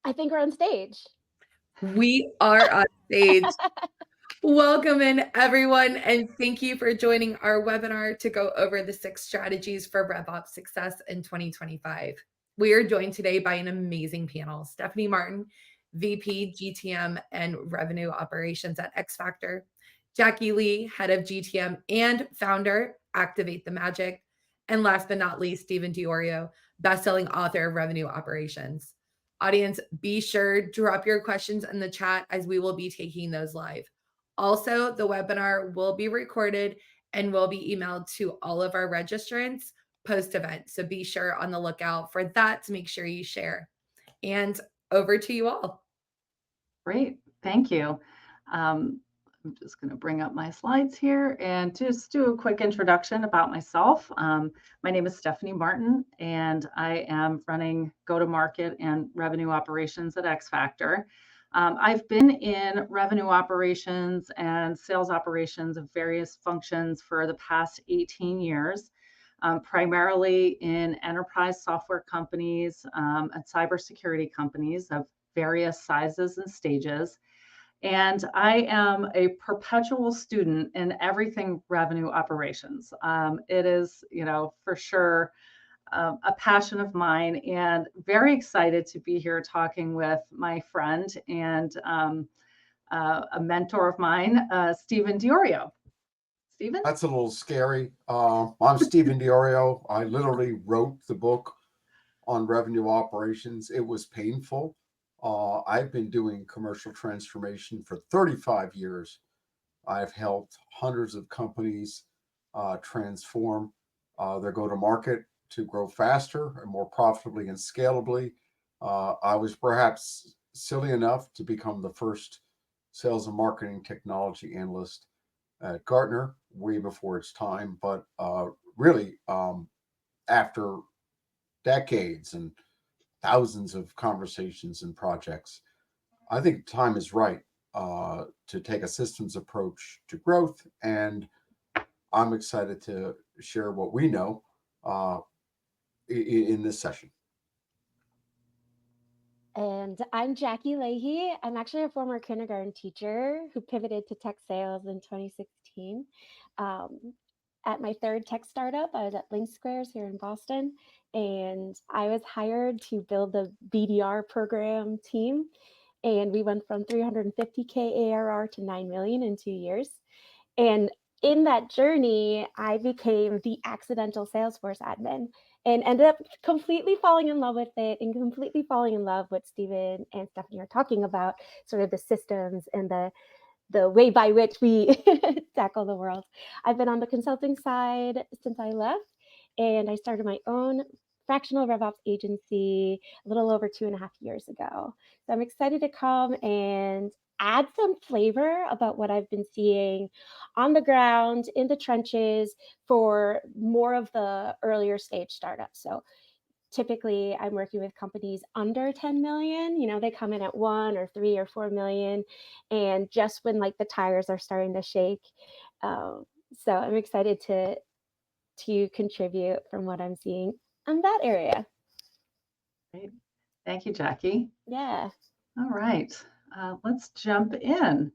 I think we're on stage. We are on stage. Welcome in, everyone, and thank you for joining our webinar to go over the 6 strategies for RevOps success in 2025. We are joined today by an amazing panel. Stephanie Martin, VP, GTM and Revenue Operations at X Factor. Jacki Leahy, Head of GTM and founder, Activate the Magic. And last but not least, Stephen Diorio, best-selling author of Revenue Operations. Audience, be sure to drop your questions in the chat as we will be taking those live. Also, the webinar will be recorded and will be emailed to all of our registrants post-event. So be sure on the lookout for that to make sure you share. And over to you all. Great, thank you. I'm just going to bring up my slides here and just do a quick introduction about myself. My name is Stephanie Martin, and I am running go-to-market and revenue operations at X Factor. I've been in revenue operations and sales operations of various functions for the past 18 years, primarily in enterprise software companies and cybersecurity companies of various sizes and stages. And I am a perpetual student in everything revenue operations. It is, for sure, a passion of mine, and very excited to be here talking with my friend and a mentor of mine, Stephen Diorio. Stephen? That's a little scary. I'm Stephen Diorio. I literally wrote the book on revenue operations. It was painful. I've been doing commercial transformation for 35 years. I've helped hundreds of companies transform their go-to-market to grow faster and more profitably and scalably. I was perhaps silly enough to become the first sales and marketing technology analyst at Gartner way before its time, but really after decades and thousands of conversations and projects, I think time is right to take a systems approach to growth, and I'm excited to share what we know in this session. And I'm Jacki Leahy. I'm actually a former kindergarten teacher who pivoted to tech sales in 2016. At my third tech startup, I was at Link Squares here in Boston, and I was hired to build the BDR program team. And we went from 350K ARR to 9 million in 2 years. And in that journey, I became the accidental Salesforce admin and ended up completely falling in love with it and completely falling in love with Stephen and Stephanie are talking about, sort of the systems and the way by which we tackle the world. I've been on the consulting side since I left, and I started my own fractional RevOps agency a little over 2.5 years ago. So I'm excited to come and add some flavor about what I've been seeing on the ground, in the trenches, for more of the earlier stage startups. So typically I'm working with companies under 10 million, they come in at 1 or 3 or 4 million, and just when like the tires are starting to shake. So I'm excited to contribute from what I'm seeing in that area. Great. Thank you, Jacki. Yeah. All right, let's jump in.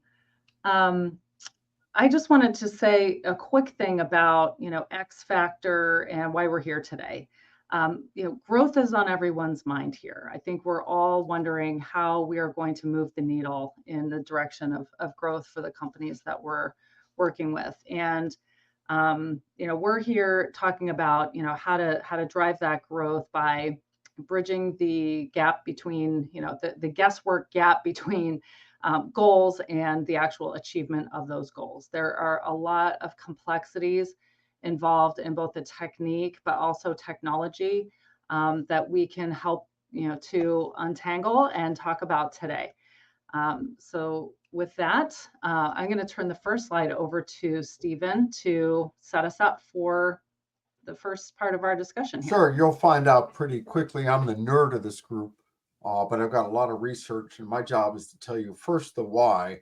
I just wanted to say a quick thing about, X Factor and why we're here today. Growth is on everyone's mind here. I think we're all wondering how we are going to move the needle in the direction of growth for the companies that we're working with. And, we're here talking about, how to drive that growth by bridging the gap between, the guesswork gap between goals and the actual achievement of those goals. There are a lot of complexities involved in both the technique, but also technology that we can help, to untangle and talk about today. So with that, I'm going to turn the first slide over to Stephen to set us up for the first part of our discussion here. Sure, you'll find out pretty quickly. I'm the nerd of this group, but I've got a lot of research, and my job is to tell you first the why.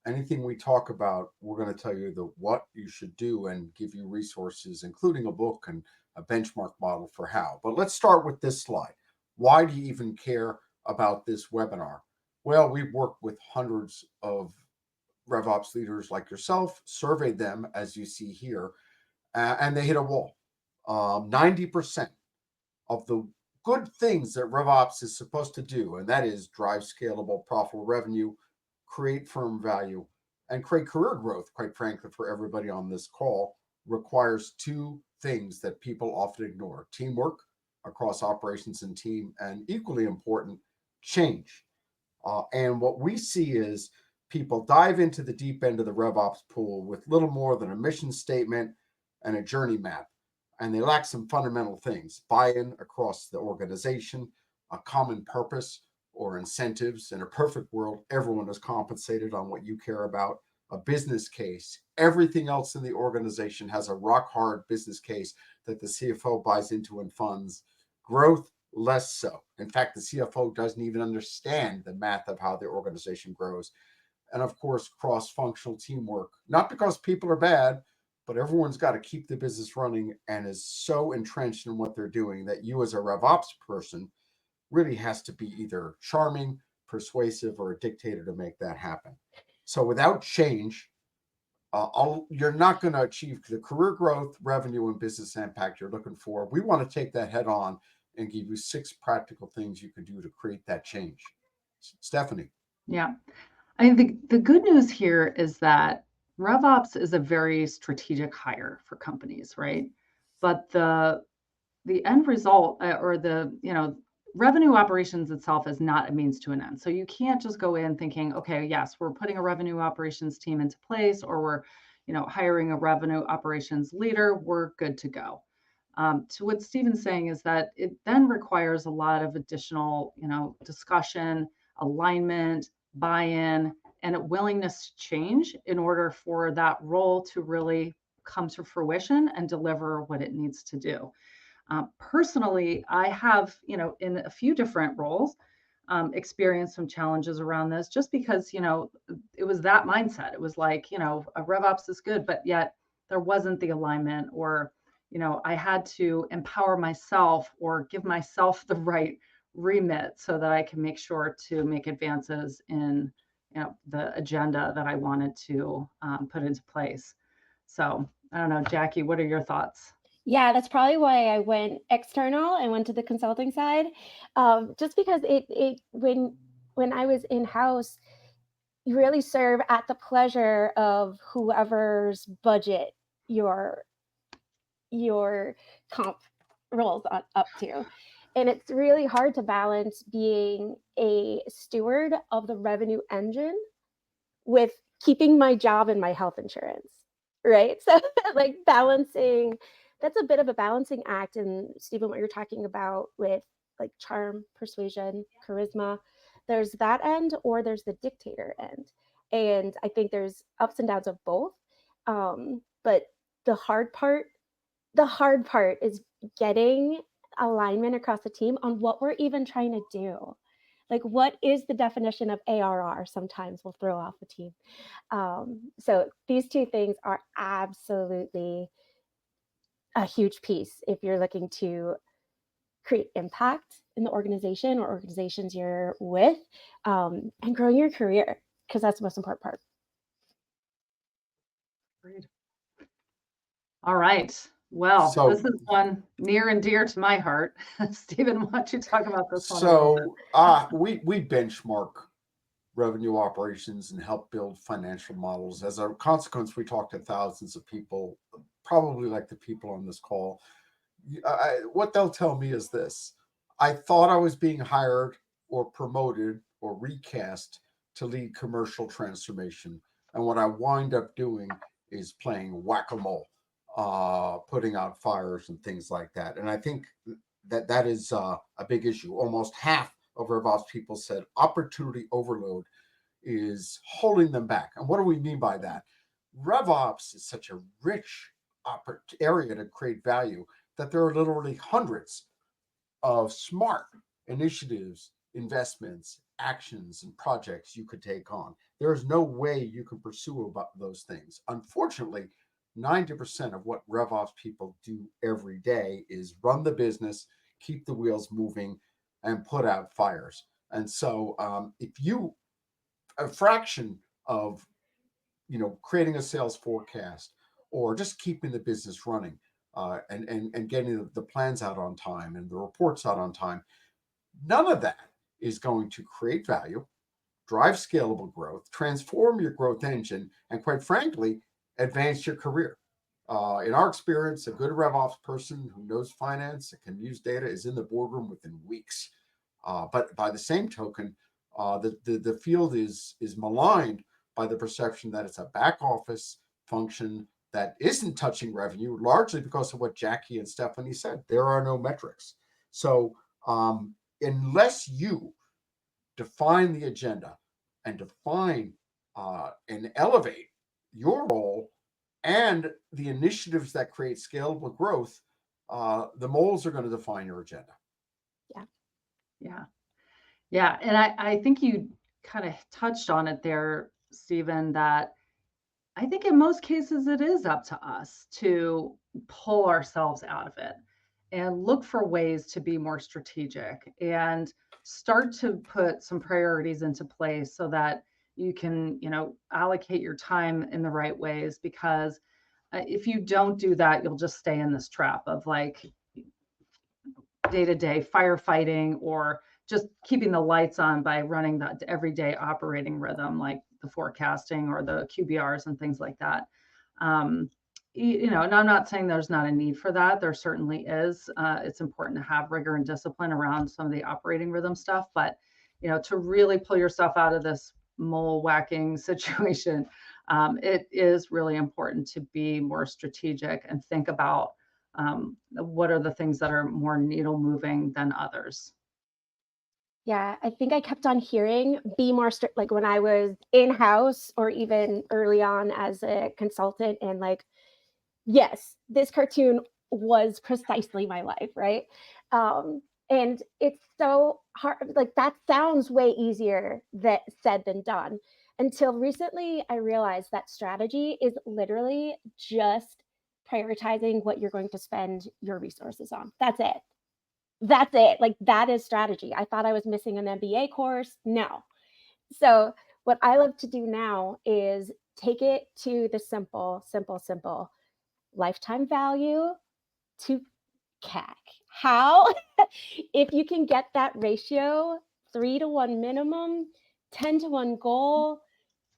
Anything we talk about, we're going to tell you the what you should do and give you resources, including a book and a benchmark model for how. But let's start with this slide. Why do you even care about this webinar? Well, we've worked with hundreds of RevOps leaders like yourself, surveyed them, as you see here, and they hit a wall. 90% of the good things that RevOps is supposed to do, and that is drive scalable, profitable revenue, create firm value, and create career growth, quite frankly, for everybody on this call, requires two things that people often ignore: teamwork across operations and team, and equally important, change. And what we see is people dive into the deep end of the RevOps pool with little more than a mission statement and a journey map. And they lack some fundamental things: buy-in across the organization, a common purpose or incentives. In a perfect world, everyone is compensated on what you care about, a business case. Everything else in the organization has a rock hard business case that the CFO buys into and funds. Growth, less so. In fact, the CFO doesn't even understand the math of how the organization grows. And of course, cross-functional teamwork, not because people are bad, but everyone's got to keep the business running and is so entrenched in what they're doing that you as a RevOps person really has to be either charming, persuasive, or a dictator to make that happen. So without change, you're not going to achieve the career growth, revenue, and business impact you're looking for. We want to take that head on and give you 6 practical things you can do to create that change. Stephanie. Yeah. I think the good news here is that RevOps is a very strategic hire for companies, right? But the end result or the, revenue operations itself is not a means to an end. So you can't just go in thinking, okay, yes, we're putting a revenue operations team into place, or we're, hiring a revenue operations leader, we're good to go. So what Stephen's saying is that it then requires a lot of additional, discussion, alignment, buy-in, and a willingness to change in order for that role to really come to fruition and deliver what it needs to do. Personally, I have, in a few different roles, experienced some challenges around this, just because, it was that mindset. It was like, a RevOps is good, but yet there wasn't the alignment, or, I had to empower myself or give myself the right remit so that I can make sure to make advances in, the agenda that I wanted to put into place. So I don't know, Jacki, what are your thoughts? Yeah, that's probably why I went external and went to the consulting side, just because when I was in-house, you really serve at the pleasure of whoever's budget your comp rolls up to. And it's really hard to balance being a steward of the revenue engine with keeping my job and my health insurance, right? So like balancing, that's a bit of a balancing act. And Stephen, what you're talking about with like charm, persuasion, charisma, there's that end, or there's the dictator end. And I think there's ups and downs of both. But the hard part is getting alignment across the team on what we're even trying to do. Like, what is the definition of ARR? Sometimes we'll throw off the team. So these two things are absolutely a huge piece if you're looking to create impact in the organization or organizations you're with, and growing your career, because that's the most important part. Great. All right. Well, this is one near and dear to my heart. Stephen, why don't you talk about this one? So we benchmark revenue operations and help build financial models. As a consequence, we talk to thousands of people, probably like the people on this call. What they'll tell me is this: I thought I was being hired or promoted or recast to lead commercial transformation. And what I wind up doing is playing whack-a-mole, putting out fires and things like that. And I think that is a big issue. Almost half of RevOps people said opportunity overload is holding them back. And what do we mean by that? RevOps is such a rich area to create value that there are literally hundreds of smart initiatives, investments, actions, and projects you could take on. There is no way you can pursue about those things. Unfortunately, 90% of what RevOps people do every day is run the business, keep the wheels moving, and put out fires. And so if you, a fraction of, creating a sales forecast or just keeping the business running and getting the plans out on time and the reports out on time, none of that is going to create value, drive scalable growth, transform your growth engine, and quite frankly, advance your career. In our experience, a good RevOps person who knows finance and can use data is in the boardroom within weeks. But by the same token, the field is maligned by the perception that it's a back office function that isn't touching revenue, largely because of what Jacki and Stephanie said. There are no metrics. So unless you define the agenda and define and elevate your role and the initiatives that create scalable growth, the moles are going to define your agenda. Yeah. And I think you kind of touched on it there, Stephen, that I think in most cases it is up to us to pull ourselves out of it and look for ways to be more strategic and start to put some priorities into place so that you can, allocate your time in the right ways. Because if you don't do that, you'll just stay in this trap of like day-to-day firefighting or just keeping the lights on by running that everyday operating rhythm, like the forecasting or the QBRs and things like that. And I'm not saying there's not a need for that. There certainly is. It's important to have rigor and discipline around some of the operating rhythm stuff, but to really pull yourself out of this mole whacking situation, it is really important to be more strategic and think about what are the things that are more needle moving than others. Yeah, I think I kept on hearing be more strict, like when I was in-house or even early on as a consultant, and like, yes, this cartoon was precisely my life, right? And it's so hard, like that sounds way easier that said than done. Until recently, I realized that strategy is literally just prioritizing what you're going to spend your resources on. That's it. That's it. Like that is strategy. I thought I was missing an MBA course. No. So what I love to do now is take it to the simple lifetime value to CAC. How? If you can get that ratio 3-to-1 minimum, 10-to-1 goal,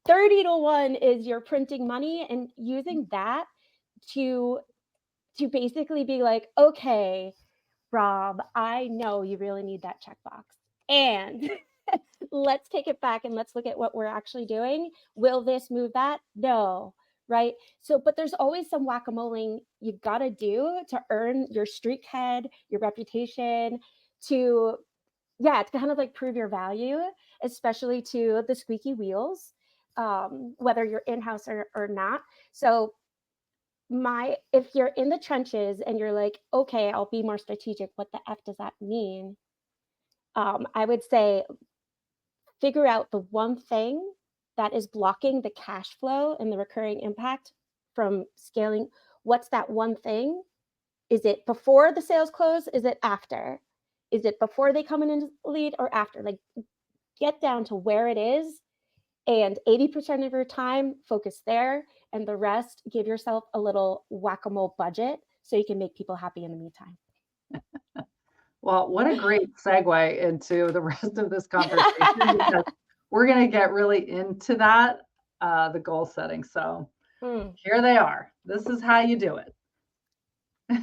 30-to-1 is your printing money, and using that to basically be like, okay, Rob, I know you really need that checkbox. And let's take it back and let's look at what we're actually doing. Will this move that? No. Right. So, but there's always some whack-a-moling you got to do to earn your street cred, your reputation, to kind of like prove your value, especially to the squeaky wheels, whether you're in-house or not. So if you're in the trenches and you're like, okay, I'll be more strategic, what the F does that mean? I would say figure out the one thing that is blocking the cash flow and the recurring impact from scaling. What's that one thing? Is it before the sales close? Is it after? Is it before they come in and lead or after? Like get down to where it is, and 80% of your time focus there, and the rest give yourself a little whack-a-mole budget so you can make people happy in the meantime. Well, what a great segue into the rest of this conversation, because we're going to get really into that, the goal setting. So here they are. This is how you do it.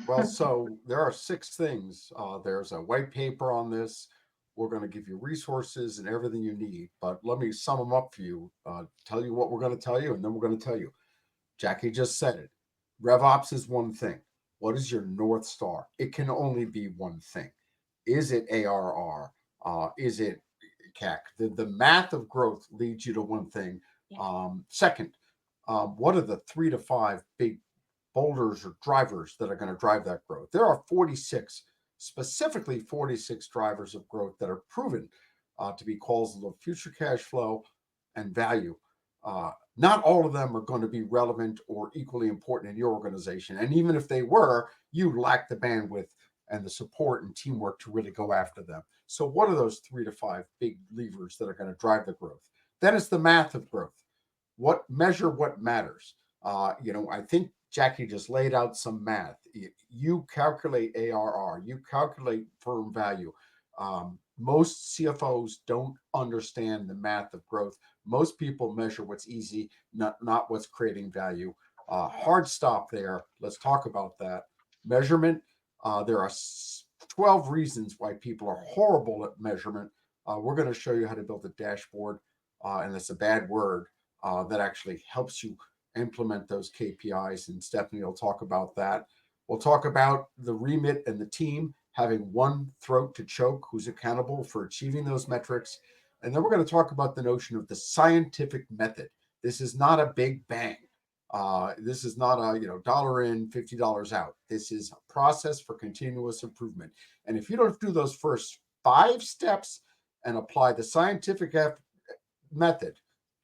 Well, so there are 6 things. There's a white paper on this. We're going to give you resources and everything you need, but let me sum them up for you, tell you what we're going to tell you, and then we're going to tell you. Jacki just said it. RevOps is one thing. What is your North Star? It can only be one thing. Is it ARR? Is it CAC? The math of growth leads you to one thing. Yeah. Second, what are the 3 to 5 big boulders or drivers that are going to drive that growth? There are 46, specifically 46 drivers of growth that are proven to be causal of future cash flow and value. Not all of them are going to be relevant or equally important in your organization. And even if they were, you lack the bandwidth and the support and teamwork to really go after them. So what are those 3 to 5 big levers that are going to drive the growth? Then it's the math of growth. What matters? I think Jacki just laid out some math. You calculate ARR, you calculate firm value. Most CFOs don't understand the math of growth. Most people measure what's easy, not what's creating value. Hard stop there. Let's talk about that. Measurement. There are 12 reasons why people are horrible at measurement. We're going to show you how to build a dashboard, and that's a bad word, that actually helps you implement those KPIs. And Stephanie will talk about that. We'll talk about the remit and the team having one throat to choke who's accountable for achieving those metrics. And then we're going to talk about the notion of the scientific method. This is not a big bang. This is not a $1 in, $50 out. This is a process for continuous improvement. And if you don't do those first 5 steps and apply the scientific method,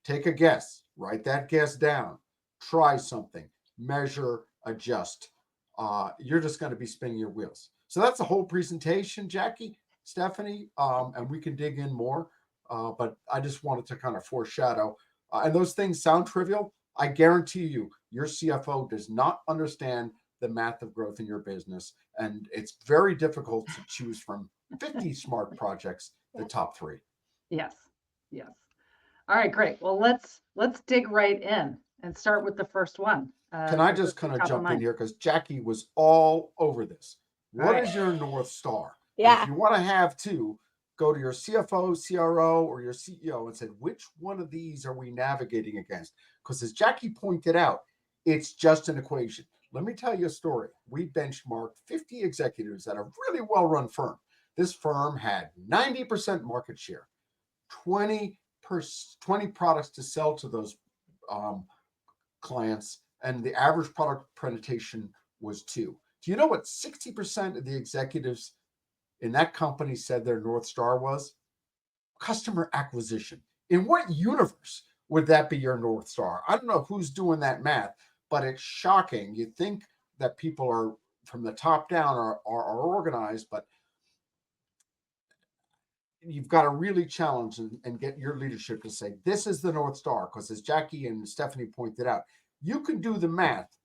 take a guess, write that guess down, try something, measure, adjust. You're just going to be spinning your wheels. So that's the whole presentation, Jacki, Stephanie, and we can dig in more. But I just wanted to kind of foreshadow. And those things sound trivial. I guarantee you, your CFO does not understand the math of growth in your business. And it's very difficult to choose from 50 smart projects, the top 3. Yes. All right, great. Well, let's dig right in and start with the first one. Can I just kind of jump in here, because Jacki was all over this. What is your North Star? Yeah. And if you want to have 2, go to your CFO, CRO, or your CEO and say, which one of these are we navigating against? Because as Jacki pointed out, it's just an equation. Let me tell you a story. We benchmarked 50 executives at a really well-run firm. This firm had 90% market share, 20 products to sell to those clients, and the average product penetration was 2. Do you know what 60% of the executives in that company said their North Star was? Customer acquisition. In what universe would that be your North Star? I don't know who's doing that math, but it's shocking. You'd think that people are from the top down are organized, but you've got to really challenge and get your leadership to say, this is the North Star. Because as Jacki and Stephanie pointed out, you can do the math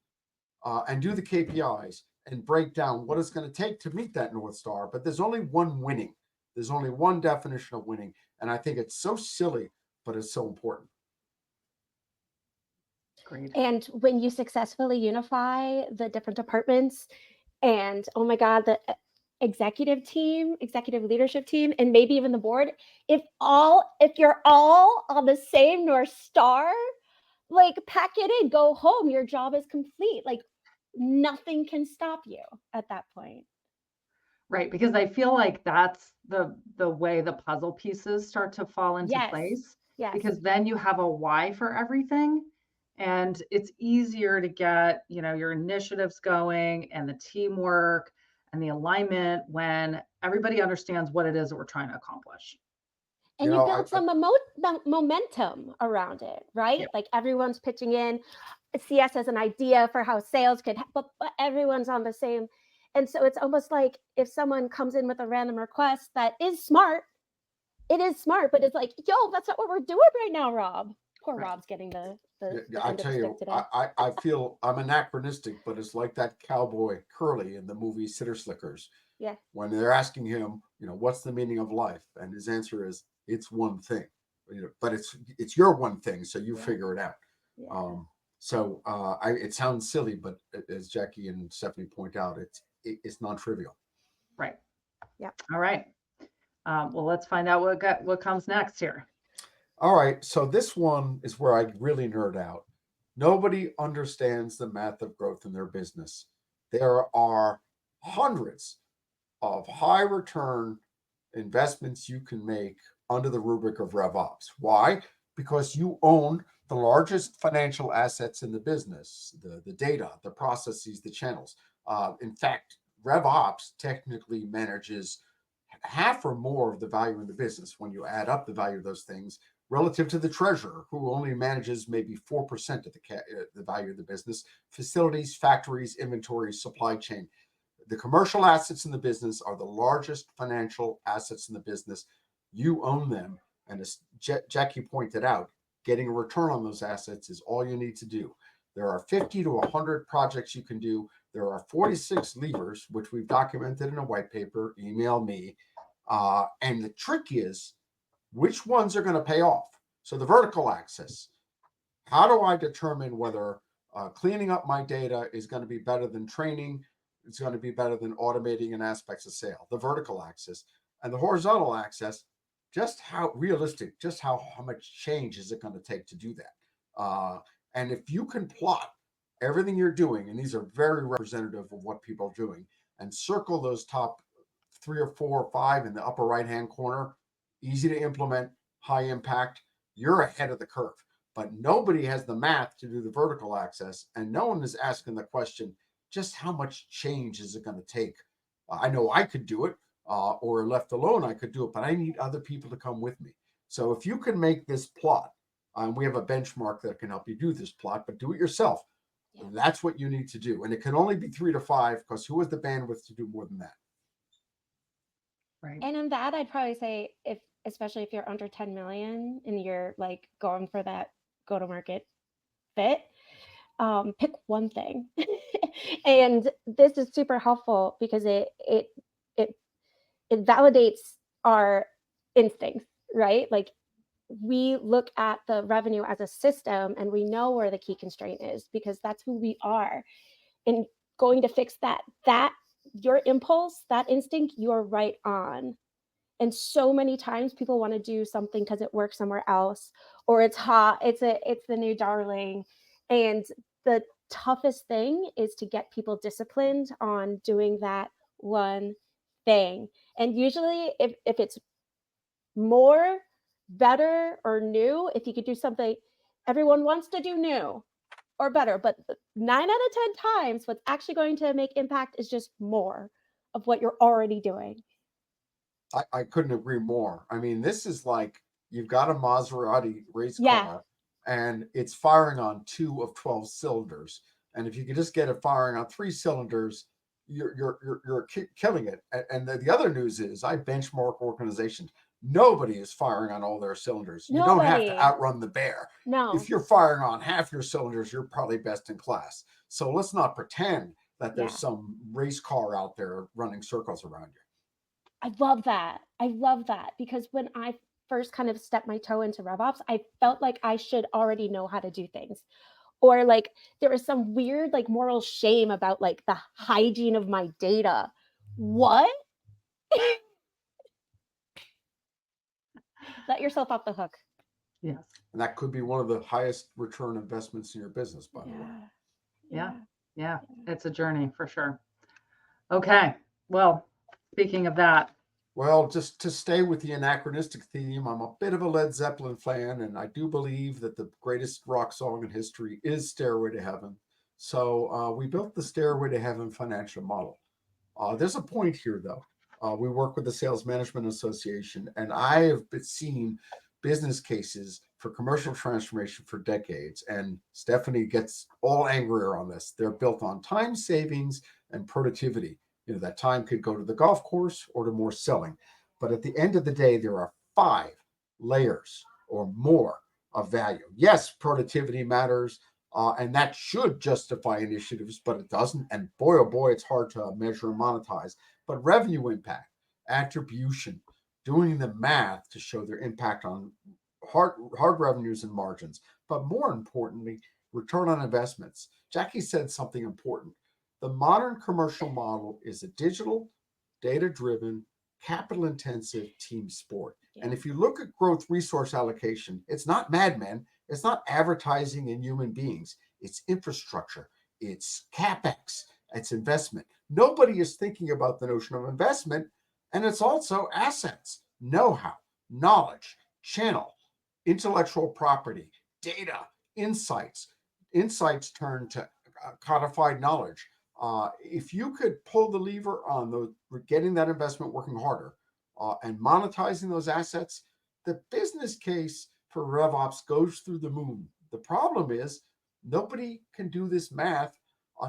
and do the KPIs and break down what it's going to take to meet that North Star. But there's only one winning. There's only one definition of winning. And I think it's so silly, but it's so important. Great. And when you successfully unify the different departments and, oh my God, the executive leadership team, and maybe even the board, if you're all on the same North Star, like, pack it in, go home, your job is complete. Like, nothing can stop you at that point. Right, because I feel like that's the way the puzzle pieces start to fall into place. Yes. Because then you have a why for everything, and it's easier to get, your initiatives going and the teamwork and the alignment when everybody understands what it is that we're trying to accomplish. And you build some momentum around it, right? Yep. Like, everyone's pitching in. CS as an idea for how sales could, but everyone's on the same. And so it's almost like if someone comes in with a random request that is smart, it is smart, but it's like, yo, that's not what we're doing right now, Rob. Poor Right. Rob's getting the I tell you, I feel I'm anachronistic, but it's like that cowboy Curly in the movie Sitter Slickers. Yeah. When they're asking him, what's the meaning of life? And his answer is, it's one thing. But it's your one thing, so you figure it out. Yeah. It sounds silly, but as Jacki and Stephanie point out, it's non-trivial. Right. Yeah. All right. Well, let's find out what comes next here. All right. So this one is where I really nerd out. Nobody understands the math of growth in their business. There are hundreds of high return investments you can make under the rubric of RevOps. Why? Because you own the largest financial assets in the business, the data, the processes, the channels. In fact, RevOps technically manages half or more of the value in the business when you add up the value of those things relative to the treasurer, who only manages maybe 4% of the value of the business, facilities, factories, inventory, supply chain. the commercial assets in the business are the largest financial assets in the business. You own them. And as Jacki pointed out, getting a return on those assets is all you need to do. There are 50 to 100 projects you can do. There are 46 levers, which we've documented in a white paper. Email me. And the trick is, which ones are going to pay off? So the vertical axis, how do I determine whether cleaning up my data is going to be better than training? It's going to be better than automating in aspects of sale, the vertical axis. And the horizontal axis, just how realistic, just how much change is it going to take to do that? And if you can plot everything you're doing, and these are very representative of what people are doing, and circle those top 3 or 4 or 5 in the upper right-hand corner, easy to implement, high impact, you're ahead of the curve. But nobody has the math to do the vertical axis, and no one is asking the question, just how much change is it going to take? I know I could do it, or left alone, I could do it, but I need other people to come with me. So if you can make this plot, we have a benchmark that can help you do this plot, but do it yourself. Yeah. That's what you need to do. And it can only be 3 to 5, because who has the bandwidth to do more than that? Right. And in that, I'd probably say, especially if you're under 10 million and you're like going for that go-to-market fit, pick one thing. And this is super helpful because it validates our instincts, right? Like, we look at the revenue as a system and we know where the key constraint is because that's who we are. And going to fix that your impulse, that instinct, you're right on. And so many times people want to do something because it works somewhere else, or it's hot, it's the new darling. And the toughest thing is to get people disciplined on doing that one thing. And usually if it's more, better, or new, if you could do something, everyone wants to do new or better, but 9 out of 10 times what's actually going to make impact is just more of what you're already doing. I couldn't agree more. I mean, this is like you've got a Maserati race car and it's firing on 2 of 12 cylinders. And if you could just get it firing on 3 cylinders, you're killing it. And the other news is I benchmark organizations. Nobody is firing on all their cylinders. You don't have to outrun the bear. No. If you're firing on half your cylinders, you're probably best in class. So let's not pretend that there's some race car out there running circles around you. I love that because when I first kind of stepped my toe into RevOps, I felt like I should already know how to do things. Or like there was some weird like moral shame about like the hygiene of my data. What? Let yourself off the hook. Yes. And that could be one of the highest return investments in your business, by the way. Yeah. It's a journey for sure. Okay. Well, speaking of that. Well, just to stay with the anachronistic theme, I'm a bit of a Led Zeppelin fan, and I do believe that the greatest rock song in history is Stairway to Heaven. So we built the Stairway to Heaven financial model. There's a point here, though. We work with the Sales Management Association, and I have seen business cases for commercial transformation for decades. And Stephanie gets all angrier on this. They're built on time savings and productivity. You know, that time could go to the golf course or to more selling. But at the end of the day, there are 5 layers or more of value. Yes, productivity matters. And that should justify initiatives, but it doesn't. And boy, oh boy, it's hard to measure and monetize. But revenue impact, attribution, doing the math to show their impact on hard revenues and margins. But more importantly, return on investments. Jacki said something important. The modern commercial model is a digital, data-driven, capital-intensive team sport. And if you look at growth resource allocation, it's not Mad Men. It's not advertising and human beings. It's infrastructure. It's CapEx. It's investment. Nobody is thinking about the notion of investment. And it's also assets, know-how, knowledge, channel, intellectual property, data, insights. Insights turn to codified knowledge. If you could pull the lever on getting that investment working harder and monetizing those assets, the business case for RevOps goes through the moon. The problem is nobody can do this math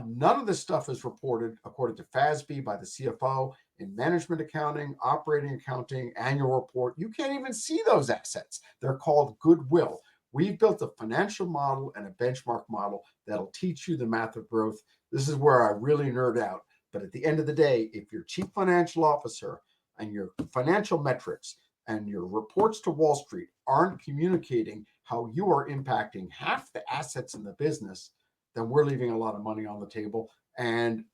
None of this stuff is reported according to FASB by the CFO in management accounting, operating accounting, annual report. You can't even see those assets. They're called goodwill. We've built a financial model and a benchmark model that'll teach you the math of growth. This is where I really nerd out. But at the end of the day, if your chief financial officer and your financial metrics and your reports to Wall Street aren't communicating how you are impacting half the assets in the business, then we're leaving a lot of money on the table, and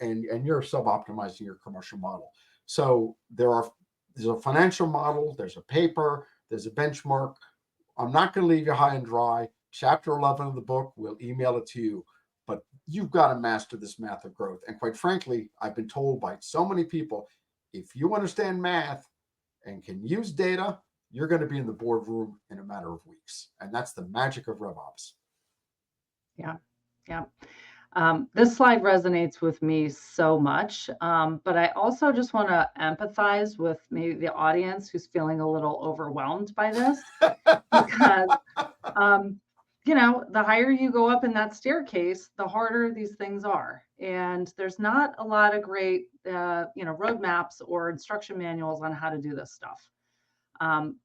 you're sub-optimizing your commercial model. So there's a financial model, there's a paper, there's a benchmark. I'm not going to leave you high and dry. Chapter 11 of the book, we'll email it to you, but you've got to master this math of growth. And quite frankly, I've been told by so many people, if you understand math and can use data, you're going to be in the boardroom in a matter of weeks. And that's the magic of RevOps. Yeah. Yeah. This slide resonates with me so much, but I also just want to empathize with maybe the audience who's feeling a little overwhelmed by this, because, the higher you go up in that staircase, the harder these things are. And there's not a lot of great, roadmaps or instruction manuals on how to do this stuff.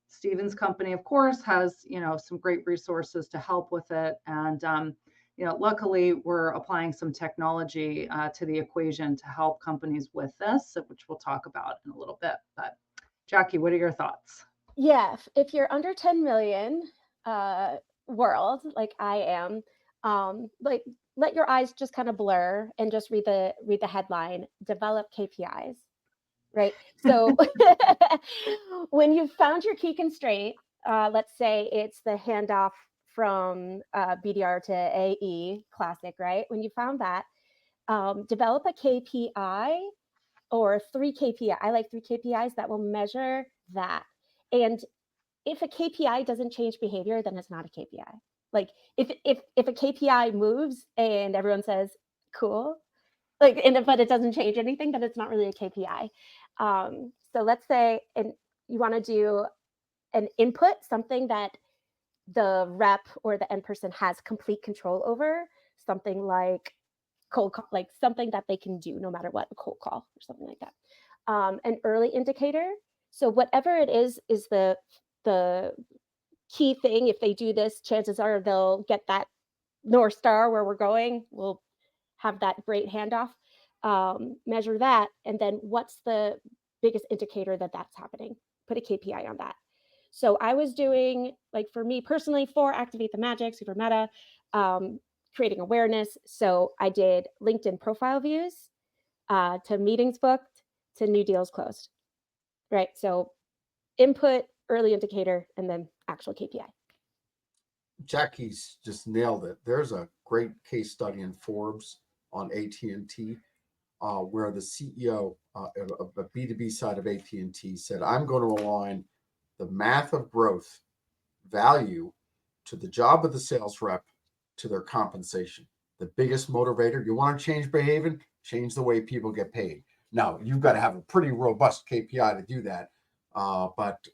Stephen's company, of course, has, some great resources to help with it. And, luckily, we're applying some technology to the equation to help companies with this, which we'll talk about in a little bit. But Jacki, what are your thoughts? Yeah, if you're under 10 million world, like I am, let your eyes just kind of blur and just read the headline, develop KPIs, right? So when you've found your key constraint, let's say it's the handoff from BDR to AE, classic, right? When you found that, develop a KPI or 3 KPI. I like 3 KPIs that will measure that. And if a KPI doesn't change behavior, then it's not a KPI. Like if a KPI moves and everyone says, cool, but it doesn't change anything, then it's not really a KPI. So let's say, and you want to do an input, something that the rep or the end person has complete control over, something like cold call, like something that they can do no matter what, a cold call or something like that. An early indicator. So whatever it is the key thing. If they do this, chances are they'll get that North Star where we're going. We'll have that great handoff. Measure that, and then what's the biggest indicator that that's happening? Put a KPI on that. So I was doing, like for me personally, for Activate the Magic, super meta, creating awareness. So I did LinkedIn profile views, to meetings booked, to new deals closed, right? So input, early indicator, and then actual KPI. Jacki's just nailed it. There's a great case study in Forbes on AT&T where the CEO of the B2B side of AT&T said, I'm going to align the math of growth value to the job of the sales rep to their compensation. The biggest motivator, you want to change behavior, change the way people get paid. Now, you've got to have a pretty robust KPI to do that. But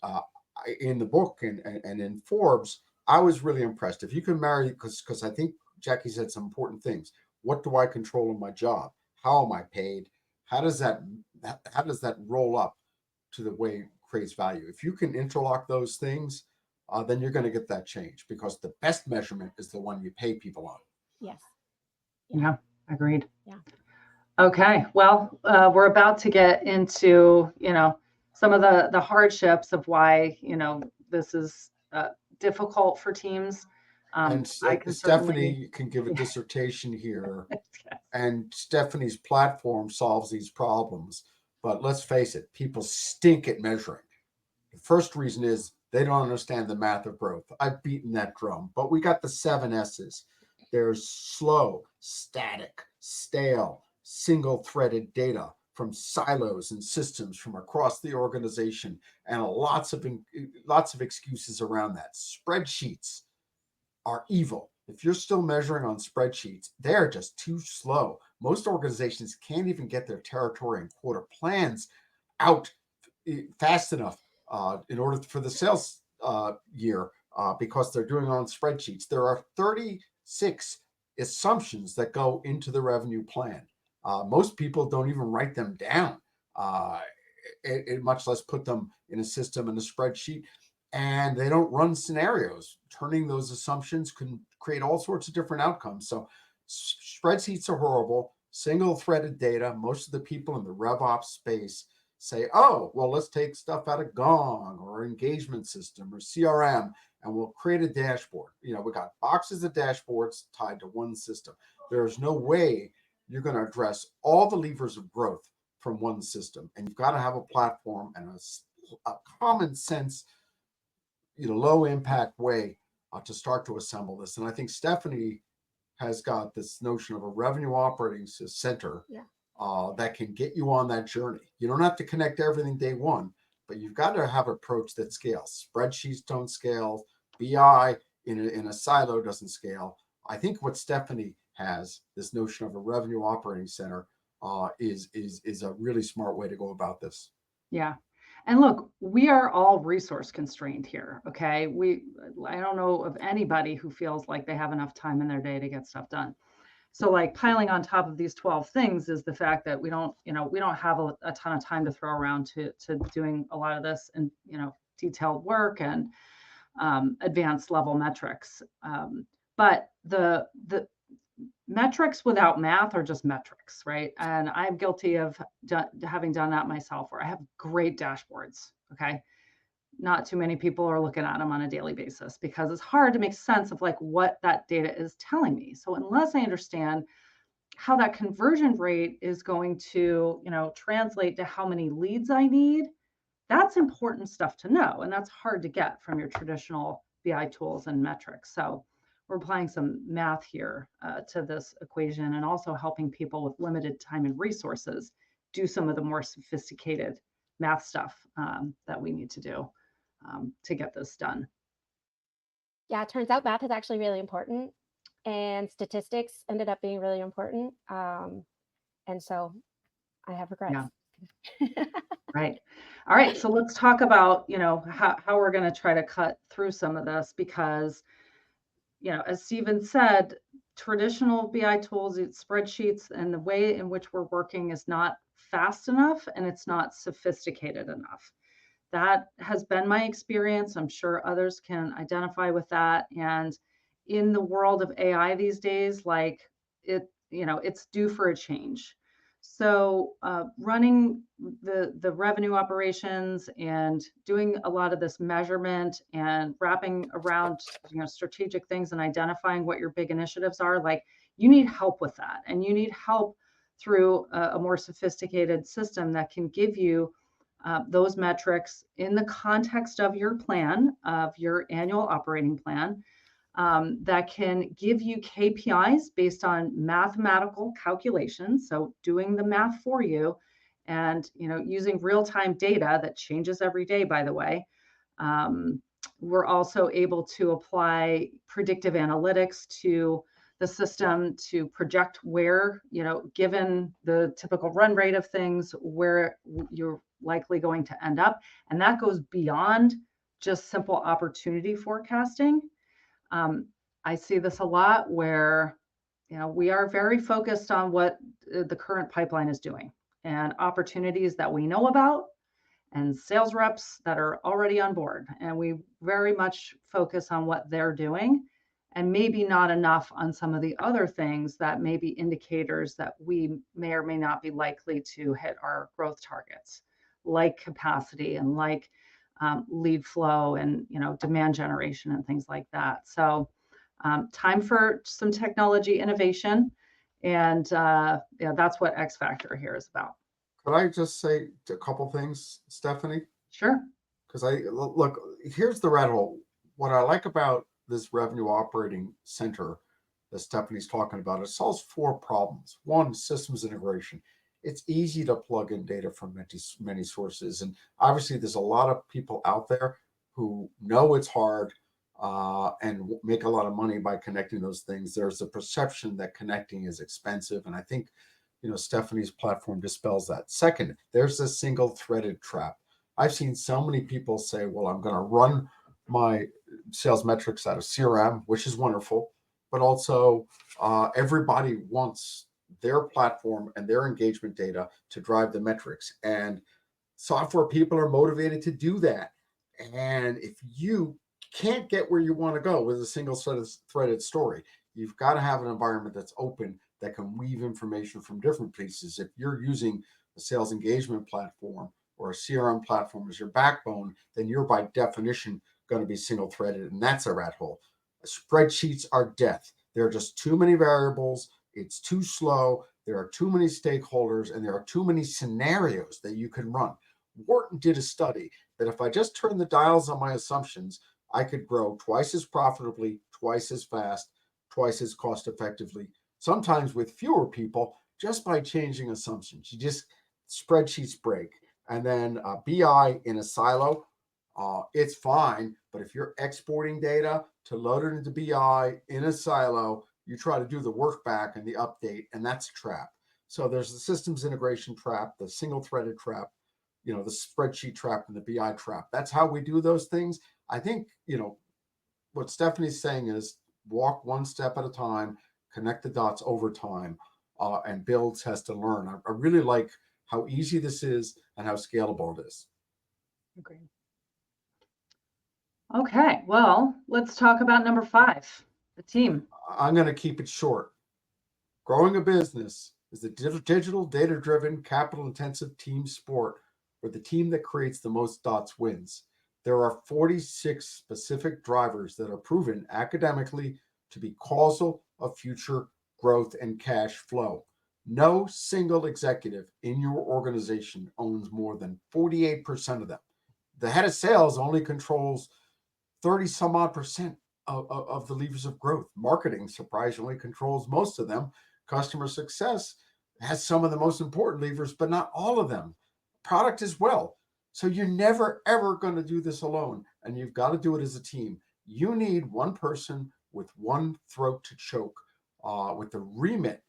in the book and in Forbes, I was really impressed. If you can marry, because I think Jacki said some important things. What do I control in my job? How am I paid? How does that roll up to the way it creates value? If you can interlock those things, then you're going to get that change, because the best measurement is the one you pay people on. Yes. Yeah, agreed. Yeah. Okay. Well, we're about to get into, some of the hardships of why, this is difficult for teams. And I can Stephanie can give a dissertation here. And Stephanie's platform solves these problems. But let's face it, people stink at measuring. The first reason is they don't understand the math of growth. I've beaten that drum, but we got the 7 S's. There's slow, static, stale, single-threaded data from silos and systems from across the organization, and lots of excuses around that. Spreadsheets are evil. If you're still measuring on spreadsheets, they're just too slow. Most organizations can't even get their territory and quota plans out fast enough in order for the sales year because they're doing it on spreadsheets. There are 36 assumptions that go into the revenue plan. Most people don't even write them down, much less put them in a system, in a spreadsheet, and they don't run scenarios. Turning those assumptions can create all sorts of different outcomes. So spreadsheets are horrible. Single-threaded data. Most of the people in the RevOps space say, oh, well, let's take stuff out of Gong or engagement system or CRM, and we'll create a dashboard. We got boxes of dashboards tied to one system. There's no way you're going to address all the levers of growth from one system. And you've got to have a platform and a common sense, low impact way to start to assemble this. And I think Stephanie has got this notion of a revenue operating center that can get you on that journey. You don't have to connect everything day one, but you've got to have an approach that scales. Spreadsheets don't scale. BI in a silo doesn't scale. I think what Stephanie has, this notion of a revenue operating center, is a really smart way to go about this. Yeah. And look, we are all resource constrained here. Okay. I don't know of anybody who feels like they have enough time in their day to get stuff done. So like piling on top of these 12 things is the fact that we don't have a ton of time to throw around to doing a lot of this and, detailed work and advanced level metrics. But the metrics without math are just metrics, right? And I'm guilty of having done that myself, where I have great dashboards, okay? Not too many people are looking at them on a daily basis because it's hard to make sense of like what that data is telling me. So unless I understand how that conversion rate is going to, translate to how many leads I need, that's important stuff to know. And that's hard to get from your traditional BI tools and metrics. So we're applying some math here to this equation, and also helping people with limited time and resources do some of the more sophisticated math stuff that we need to do to get this done. Yeah, it turns out math is actually really important, and statistics ended up being really important. And so I have regrets. Yeah. Right. All right. So let's talk about, how we're going to try to cut through some of this, because as Stephen said, traditional BI tools, spreadsheets, and the way in which we're working is not fast enough, and it's not sophisticated enough. That has been my experience. I'm sure others can identify with that. And in the world of AI these days, it's due for a change. So running the revenue operations and doing a lot of this measurement and wrapping around strategic things and identifying what your big initiatives are, like, you need help with that. And you need help through a more sophisticated system that can give you those metrics in the context of your plan, of your annual operating plan, that can give you KPIs based on mathematical calculations. So doing the math for you, and using real-time data that changes every day, by the way. We're also able to apply predictive analytics to the system to project where, given the typical run rate of things, where you're likely going to end up. And that goes beyond just simple opportunity forecasting. I see this a lot where, we are very focused on what the current pipeline is doing and opportunities that we know about and sales reps that are already on board. And we very much focus on what they're doing, and maybe not enough on some of the other things that may be indicators that we may or may not be likely to hit our growth targets, like capacity and like lead flow and demand generation and things like that. So time for some technology innovation, and that's what X Factor here is about. Could I just say a couple things, Stephanie? Sure. Because look, here's the red hole. What I like about this revenue operating center that Stephanie's talking about, it solves 4 problems. 1, systems integration. It's easy to plug in data from many sources. And obviously there's a lot of people out there who know it's hard and make a lot of money by connecting those things. There's a perception that connecting is expensive. And I think, Stephanie's platform dispels that. Second, there's a single threaded trap. I've seen so many people say, well, I'm going to run my sales metrics out of CRM, which is wonderful. but also everybody wants their platform and their engagement data to drive the metrics. And software people are motivated to do that. And if you can't get where you want to go with a single threaded story, you've got to have an environment that's open, that can weave information from different pieces. If you're using a sales engagement platform or a CRM platform as your backbone, then you're by definition going to be single threaded, and that's a rat hole. Spreadsheets are death. There are just too many variables. It's too slow. There are too many stakeholders, and there are too many scenarios that you can run. Wharton did a study that if I just turn the dials on my assumptions, I could grow twice as profitably, twice as fast, twice as cost effectively, sometimes with fewer people, just by changing assumptions. You just, spreadsheets break. And then BI in a silo, it's fine. But if you're exporting data to load it into BI in a silo, you try to do the work back and the update, and that's a trap. So there's the systems integration trap, the single threaded trap, the spreadsheet trap, and the BI trap. That's how we do those things. I think, what Stephanie's saying is walk one step at a time, connect the dots over time, and build, test, and learn. I really like how easy this is and how scalable it is. Agreed. Okay, well, let's talk about number 5, the team. I'm going to keep it short. Growing a business is a digital, data-driven, capital-intensive team sport where the team that creates the most dots wins. There are 46 specific drivers that are proven academically to be causal of future growth and cash flow. No single executive in your organization owns more than 48% of them. The head of sales only controls 30 some odd percent of the levers of growth. Marketing surprisingly controls most of them. Customer success has some of the most important levers, but not all of them. Product as well. So you're never, ever going to do this alone, and you've got to do it as a team. You need one person with one throat to choke, with the remit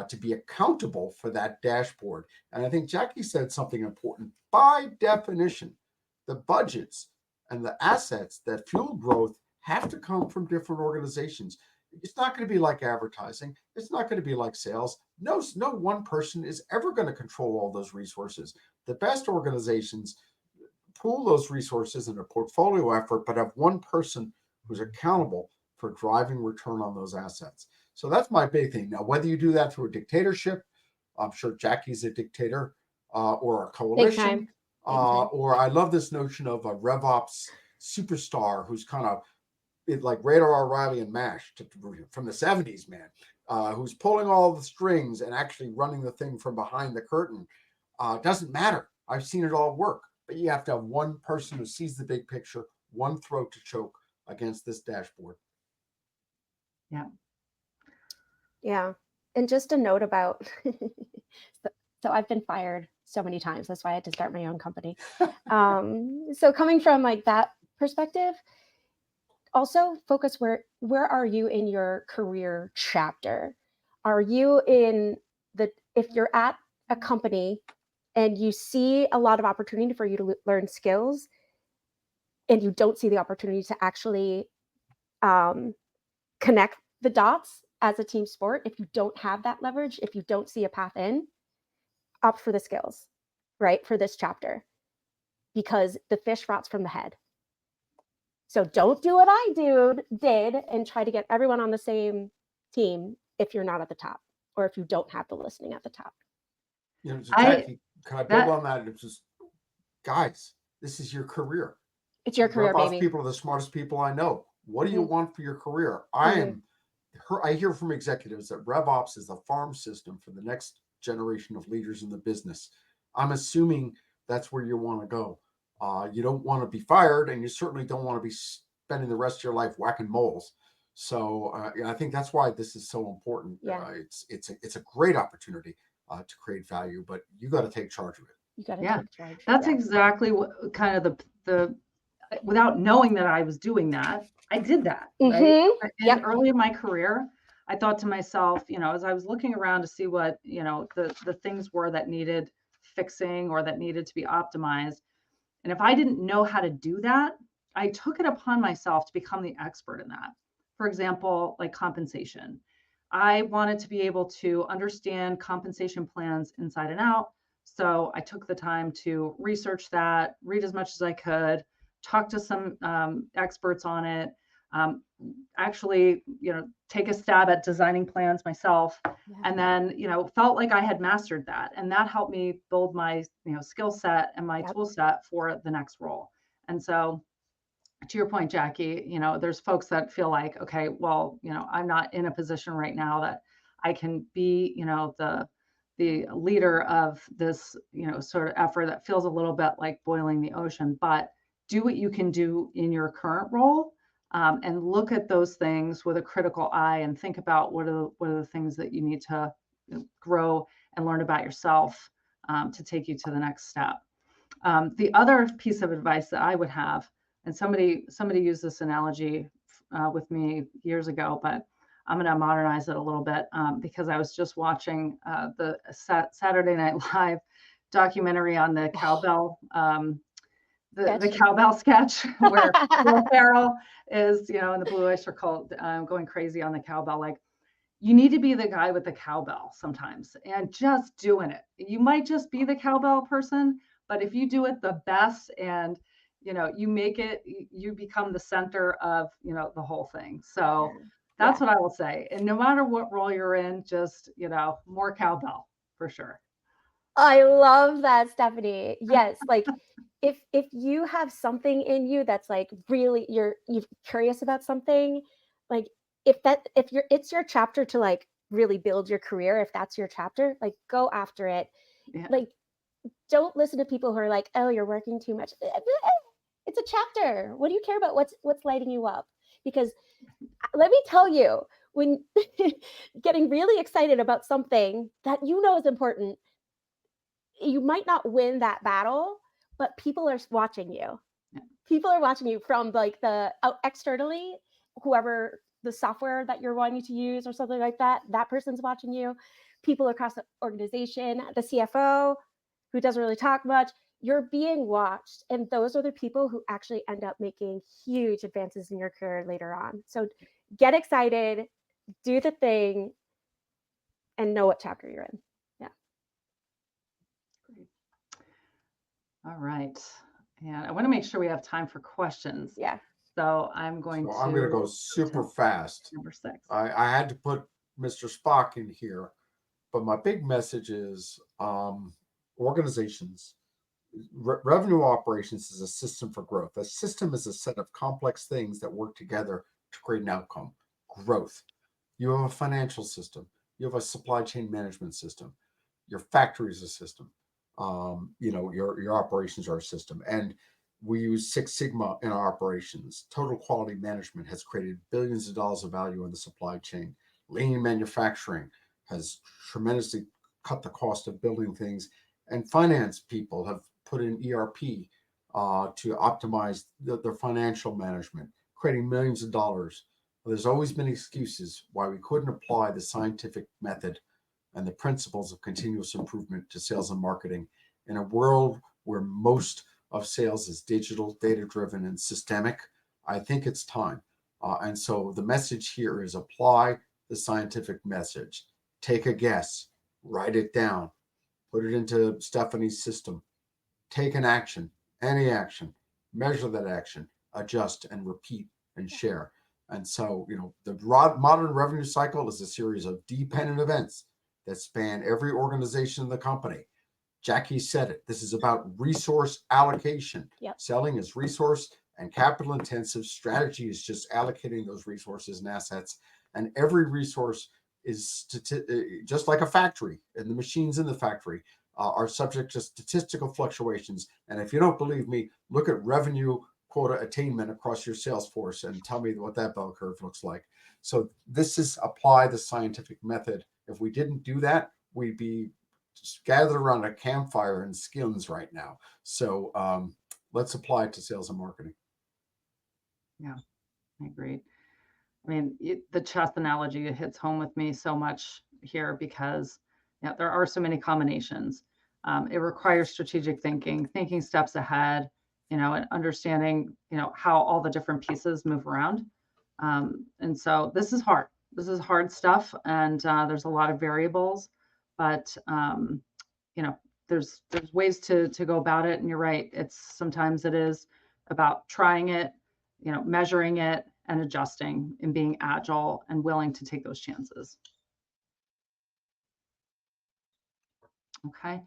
to be accountable for that dashboard. And I think Jacki said something important. By definition, the budgets and the assets that fuel growth have to come from different organizations. It's not going to be like advertising. It's not going to be like sales. No one person is ever going to control all those resources. The best organizations pool those resources in a portfolio effort, but have one person who's accountable for driving return on those assets. So that's my big thing. Now, whether you do that through a dictatorship, I'm sure Jacki's a dictator, or a coalition, or I love this notion of a RevOps superstar who's kind of like Radar O'Reilly and MASH from the 70s, man, who's pulling all the strings and actually running the thing from behind the curtain. Doesn't matter. I've seen it all work. But you have to have one person who sees the big picture, one throat to choke against this dashboard. Yeah. Yeah. And just a note about, so I've been fired so many times. That's why I had to start my own company. So coming from like that perspective, also focus where are you in your career chapter? Are you in if you're at a company and you see a lot of opportunity for you to learn skills and you don't see the opportunity to actually connect the dots as a team sport, if you don't have that leverage, if you don't see a path in, opt for the skills, right, for this chapter, because the fish rots from the head. So don't do what I did and try to get everyone on the same team if you're not at the top, or if you don't have the listening at the top. So Jacki, can I build on that? It's just, guys, this is your career. It's your career, RevOps baby. people are the smartest people I know. What do you want for your career? I hear from executives that RevOps is the farm system for the next generation of leaders in the business. I'm assuming that's where you want to go. You don't want to be fired, and you certainly don't want to be spending the rest of your life whacking moles. So I think that's why this is so important. Yeah. It's a great opportunity to create value, but you got to take charge of it. You got to take charge. That's exactly what kind of the without knowing that I was doing that, I did that. Right? And early in my career, I thought to myself, as I was looking around to see what, the things were that needed fixing or that needed to be optimized. And if I didn't know how to do that, I took it upon myself to become the expert in that. for example, like compensation. I wanted to be able to understand compensation plans inside and out. So I took the time to research that, read as much as I could, talk to some experts on it, um, actually, take a stab at designing plans myself. Yeah. And then, felt like I had mastered that. And that helped me build my, skill set and my Yep. tool set for the next role. And so to your point, Jacki, there's folks that feel like, okay, well, I'm not in a position right now that I can be, the leader of this, sort of effort that feels a little bit like boiling the ocean, but do what you can do in your current role, and look at those things with a critical eye and think about what are the things that you need to grow and learn about yourself, to take you to the next step. The other piece of advice that I would have, and somebody used this analogy with me years ago, but I'm going to modernize it a little bit, because I was just watching the Saturday Night Live documentary on the cowbell, the cowbell sketch where Will Ferrell is, in the Blue Oyster Cult, going crazy on the cowbell. Like, you need to be the guy with the cowbell sometimes and just doing it. You might just be the cowbell person, but if you do it the best and you make it, you become the center of the whole thing. So that's what I will say. And no matter what role you're in, just more cowbell for sure. I love that, Stephanie. Yes, like if you have something in you that's like really you're curious about something, like if it's your chapter to like really build your career, if that's your chapter, like go after it. Yeah. Like don't listen to people who are like, oh, you're working too much. It's a chapter. What do you care about? What's lighting you up? Because let me tell you, when getting really excited about something that is important, you might not win that battle, but people are watching you. Yeah. People are watching you from like externally, whoever the software that you're wanting to use or something like that, that person's watching you. People across the organization, the CFO, who doesn't really talk much, you're being watched. And those are the people who actually end up making huge advances in your career later on. So get excited, do the thing, and know what chapter you're in. Yeah. Great. All right. And I want to make sure we have time for questions. Yeah. So I'm going to go super fast. Number 6. I had to put Mr. Spock in here, but my big message is organizations. Revenue operations is a system for growth. A system is a set of complex things that work together to create an outcome. Growth. You have a financial system. You have a supply chain management system. Your factory is a system. Your operations are a system. And we use Six Sigma in our operations. Total quality management has created billions of dollars of value in the supply chain. Lean manufacturing has tremendously cut the cost of building things. And finance people have put in ERP to optimize their financial management, creating millions of dollars. There's always been excuses why we couldn't apply the scientific method and the principles of continuous improvement to sales and marketing in a world where most of sales is digital, data-driven, and systemic. I think it's time. And so the message here is apply the scientific message. Take a guess, write it down, put it into Stephanie's system, take an action, any action, measure that action, adjust and repeat and share. And so, the modern revenue cycle is a series of dependent events that span every organization in the company. Jacki said it. This is about resource allocation. Yep. Selling is resource and capital intensive. Strategy is just allocating those resources and assets. And every resource is just like a factory, and the machines in the factory are subject to statistical fluctuations. And if you don't believe me, look at revenue quota attainment across your sales force and tell me what that bell curve looks like. So this is apply the scientific method. If we didn't do that, we'd be gathered around a campfire in skins right now. So let's apply it to sales and marketing. Yeah, I agree. I mean, the chess analogy hits home with me so much here because there are so many combinations. It requires strategic thinking steps ahead, and understanding, how all the different pieces move around. And so this is hard. This is hard stuff, and there's a lot of variables, but there's ways to go about it. And you're right. Sometimes it is about trying it, measuring it and adjusting and being agile and willing to take those chances. Okay.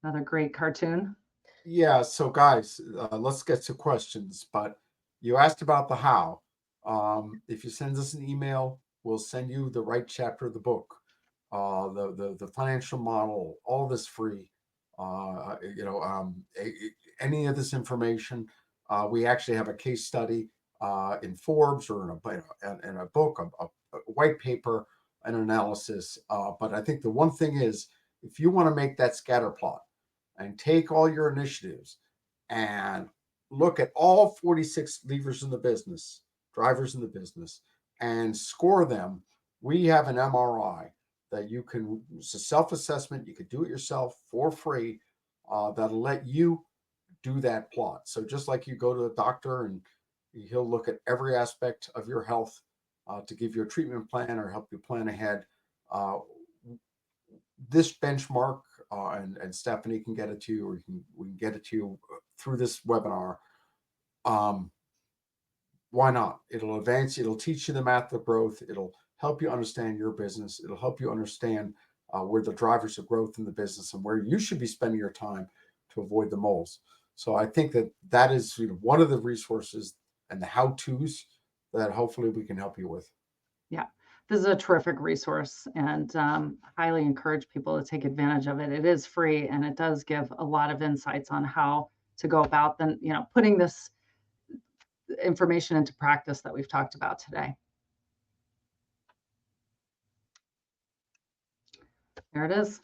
Another great cartoon. Yeah. So guys, let's get to questions, but you asked about the how. If you send us an email, we'll send you the right chapter of the book, the financial model, all this free. Any of this information. We actually have a case study in Forbes or in a book, a white paper, an analysis. But I think the one thing is, if you want to make that scatter plot and take all your initiatives and look at all 46 levers in the business, drivers in the business, and score them, we have an MRI that you can, it's a self-assessment, you could do it yourself for free, that'll let you do that plot. So just like you go to a doctor and he'll look at every aspect of your health to give you a treatment plan or help you plan ahead. This benchmark, and Stephanie can get it to you, or we can get it to you through this webinar. Why not? It'll advance, it'll teach you the math of growth, it'll help you understand your business, it'll help you understand where the drivers of growth in the business and where you should be spending your time to avoid the moles. So I think that is one of the resources and the how-tos that hopefully we can help you with. Yeah, this is a terrific resource, and highly encourage people to take advantage of it. It is free, and it does give a lot of insights on how to go about putting this information into practice that we've talked about today. There it is.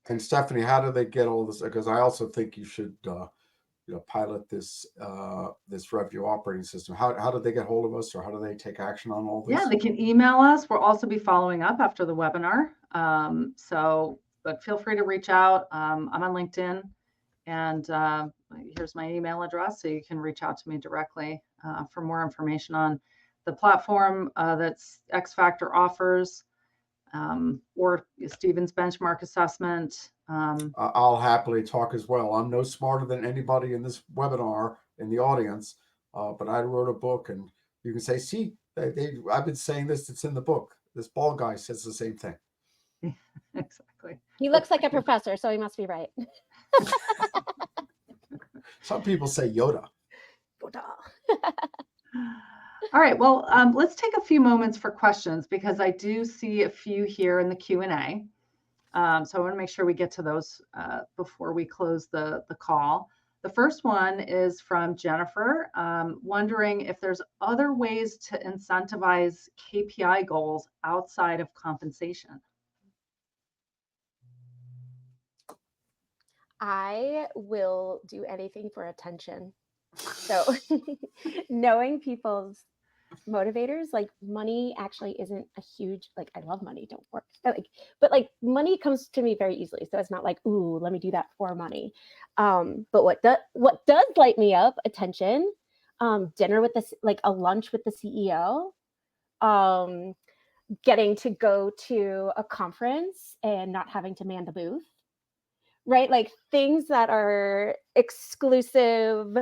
And Stephanie, how do they get all this? Because I also think you should pilot this revenue operating system. How do they get hold of us, or how do they take action on all this? Yeah, they can email us. We'll also be following up after the webinar. But feel free to reach out. I'm on LinkedIn, and here's my email address, so you can reach out to me directly for more information on the platform that's X Factor offers, or Stephen's benchmark assessment. I'll happily talk as well. I'm no smarter than anybody in this webinar in the audience, but I wrote a book, and you can say, see, I've been saying this, it's in the book. This bald guy says the same thing. Exactly. He looks like a professor, so he must be right. Some people say Yoda. All right, well, let's take a few moments for questions, because I do see a few here in the Q&A. So I want to make sure we get to those before we close the call. The first one is from Jennifer, wondering if there's other ways to incentivize KPI goals outside of compensation. I will do anything for attention. So knowing people's motivators, like money actually isn't a huge, like, I love money, don't work, but money comes to me very easily. So it's not like, ooh, let me do that for money. But what does light me up, attention, dinner with a lunch with the CEO, getting to go to a conference and not having to man the booth, right? Like things that are exclusive,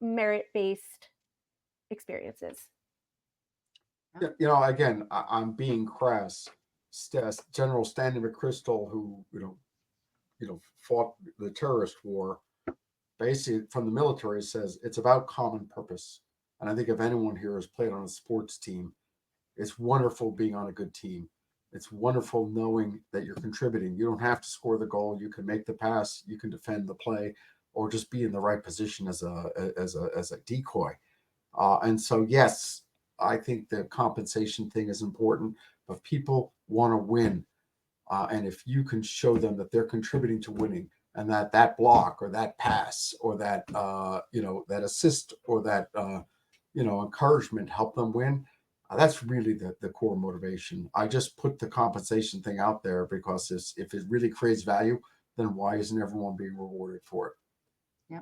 merit-based experiences. Again, I'm being crass. General Stanley McChrystal, who fought the terrorist war, basically from the military, says it's about common purpose. And I think if anyone here has played on a sports team, it's wonderful being on a good team. It's wonderful knowing that you're contributing. You don't have to score the goal. You can make the pass. You can defend the play, or just be in the right position as a decoy. And so, yes, I think the compensation thing is important, but people want to win. And if you can show them that they're contributing to winning, and that block or that pass or that that assist or that encouragement help them win, that's really the core motivation. I just put the compensation thing out there because if it really creates value, then why isn't everyone being rewarded for it? Yeah,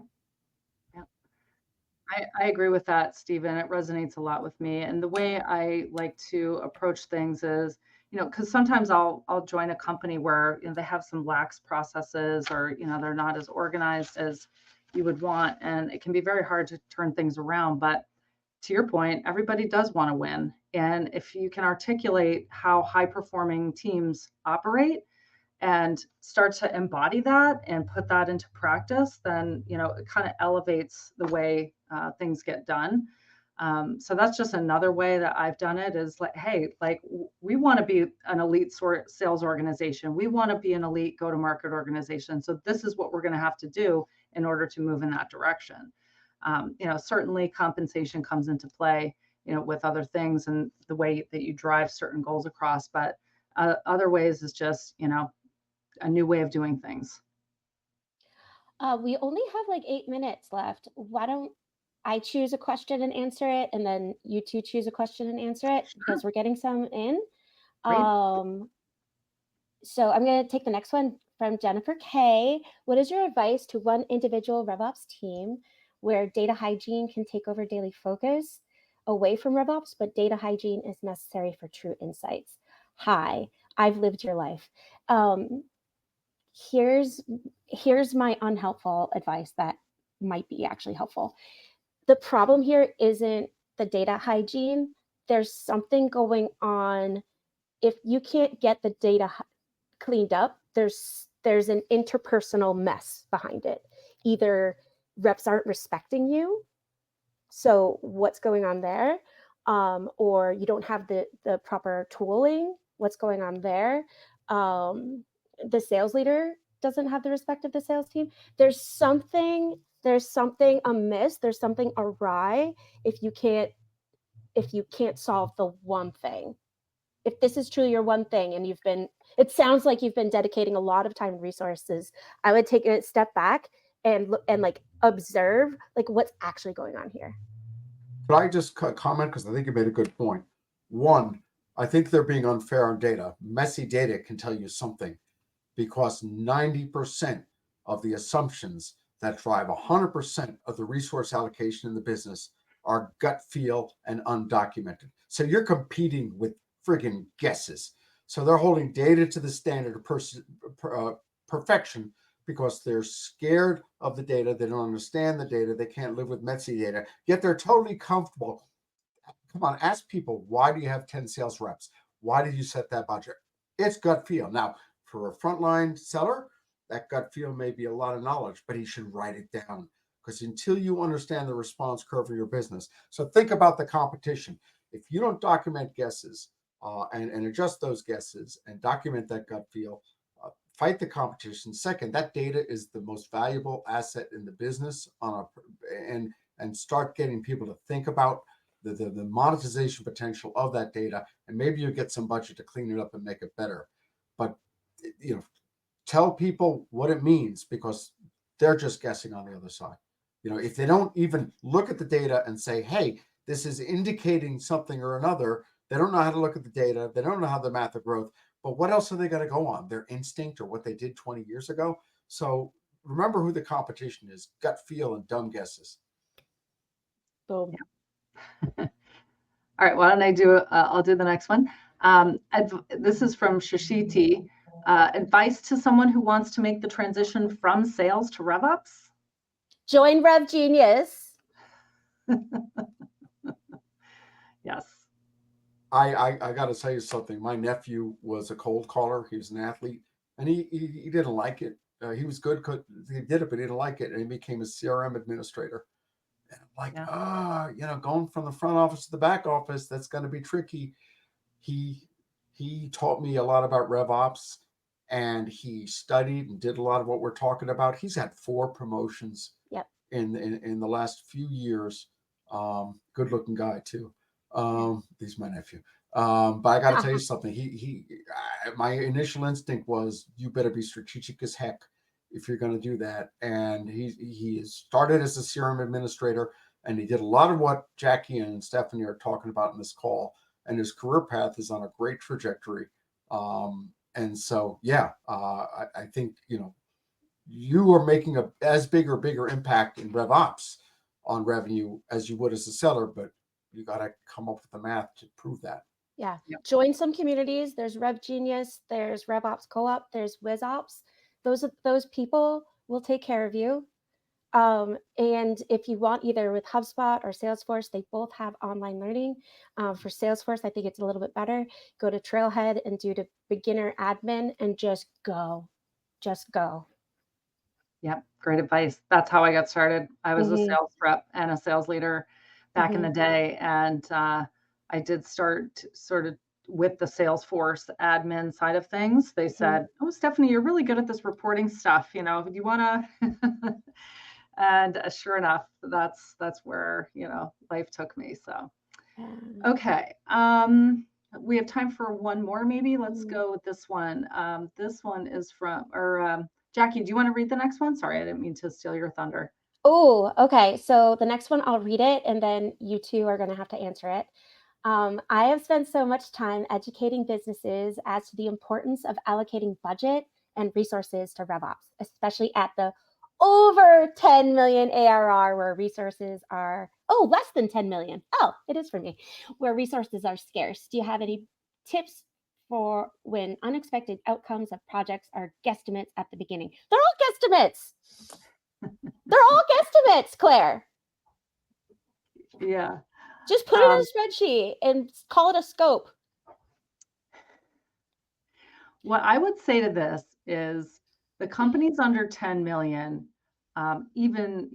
I agree with that, Stephen. It resonates a lot with me. And the way I like to approach things is, because sometimes I'll join a company where they have some lax processes, or they're not as organized as you would want, and it can be very hard to turn things around. But to your point, everybody does want to win, and if you can articulate how high performing teams operate and start to embody that and put that into practice, then it kind of elevates the way things get done. So that's just another way that I've done it, is like, hey, like we want to be an elite sales organization. We want to be an elite go-to-market organization. So this is what we're going to have to do in order to move in that direction. Certainly compensation comes into play, with other things and the way that you drive certain goals across, but other ways is just, a new way of doing things. We only have like 8 minutes left. Why don't I choose a question and answer it, and then you two choose a question and answer it, because we're getting some in. Great. So I'm going to take the next one from Jennifer K. What is your advice to one individual RevOps team where data hygiene can take over daily focus away from RevOps, but data hygiene is necessary for true insights? Hi, I've lived your life. Here's my unhelpful advice that might be actually helpful. The problem here isn't the data hygiene. There's something going on. If you can't get the data cleaned up, there's an interpersonal mess behind it. Either reps aren't respecting you, so what's going on there? Or you don't have the proper tooling, what's going on there? The sales leader doesn't have the respect of the sales team. There's something amiss, there's something awry if you can't solve the one thing. If this is truly your one thing, and it sounds like you've been dedicating a lot of time and resources, I would take a step back and look and like observe like what's actually going on here. Could I just comment, because I think you made a good point. One, I think they're being unfair on data. Messy data can tell you something, because 90% of the assumptions that drive 100% of the resource allocation in the business are gut feel and undocumented. So you're competing with friggin' guesses. So they're holding data to the standard of perfection, because they're scared of the data. They don't understand the data. They can't live with messy data, yet they're totally comfortable. Come on, ask people, why do you have 10 sales reps? Why did you set that budget? It's gut feel. Now, for a frontline seller, that gut feel may be a lot of knowledge, but he should write it down, because until you understand the response curve of your business. So think about the competition. If you don't document guesses and adjust those guesses and document that gut feel, fight the competition. Second, that data is the most valuable asset in the business and start getting people to think about the monetization potential of that data, and maybe you get some budget to clean it up and make it better. But tell people what it means, because they're just guessing on the other side. If they don't even look at the data and say, hey, this is indicating something or another, they don't know how to look at the data. They don't know how to math the growth. But what else are they going to go on? Their instinct or what they did 20 years ago? So remember who the competition is: gut feel and dumb guesses. Boom. All right, why don't I do I'll do the next one. This is from Shashiti. Advice to someone who wants to make the transition from sales to RevOps? Join RevGenius. Yes. I got to tell you something. My nephew was a cold caller. He was an athlete, and he didn't like it. He was good. He did it, but he didn't like it, and he became a CRM administrator. And I'm like, going from the front office to the back office, that's going to be tricky. He taught me a lot about RevOps, and he studied and did a lot of what we're talking about. He's had 4 promotions. Yep. In the last few years. Good looking guy too. He's my nephew. But I got to tell you something. My initial instinct was, you better be strategic as heck if you're going to do that. And he started as a CRM administrator, and he did a lot of what Jacki and Stephanie are talking about in this call. And his career path is on a great trajectory. And so, I think, you are making a as big or bigger impact in RevOps on revenue as you would as a seller, but you got to come up with the math to prove that. Yeah. Yep. Join some communities. There's RevGenius, there's RevOps Co-op, there's WizOps. Those people will take care of you. And if you want, either with HubSpot or Salesforce, they both have online learning. For Salesforce, I think it's a little bit better. Go to Trailhead and do the beginner admin and just go. Just go. Yep, great advice. That's how I got started. I was a Mhm. sales rep and a sales leader back in the day, and I did start sort of with the Salesforce admin side of things. They said, "Oh, Stephanie, you're really good at this reporting stuff. You know, do you want to?" And sure enough, that's where life took me. So, okay, we have time for one more. Maybe let's go with this one. This one is from Jackie, do you want to read the next one? Sorry, I didn't mean to steal your thunder. Oh, okay. So the next one, I'll read it, and then you two are going to have to answer it. I have spent so much time educating businesses as to the importance of allocating budget and resources to RevOps, especially at the over 10 million ARR where resources are, less than 10 million. Oh, it is for me, where resources are scarce. Do you have any tips for when unexpected outcomes of projects are guesstimates at the beginning? They're all guesstimates. They're all guesstimates, Claire. Yeah. Just put it in a spreadsheet and call it a scope. What I would say to this is the companies under 10 million, even,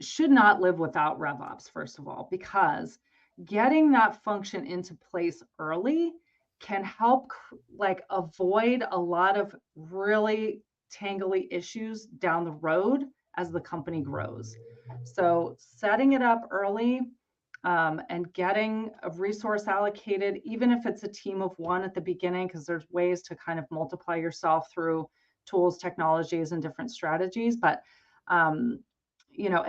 should not live without RevOps, first of all, because getting that function into place early can help avoid a lot of really tangly issues down the road as the company grows. So setting it up early and getting a resource allocated, even if it's a team of one at the beginning, because there's ways to kind of multiply yourself through tools, technologies, and different strategies. But and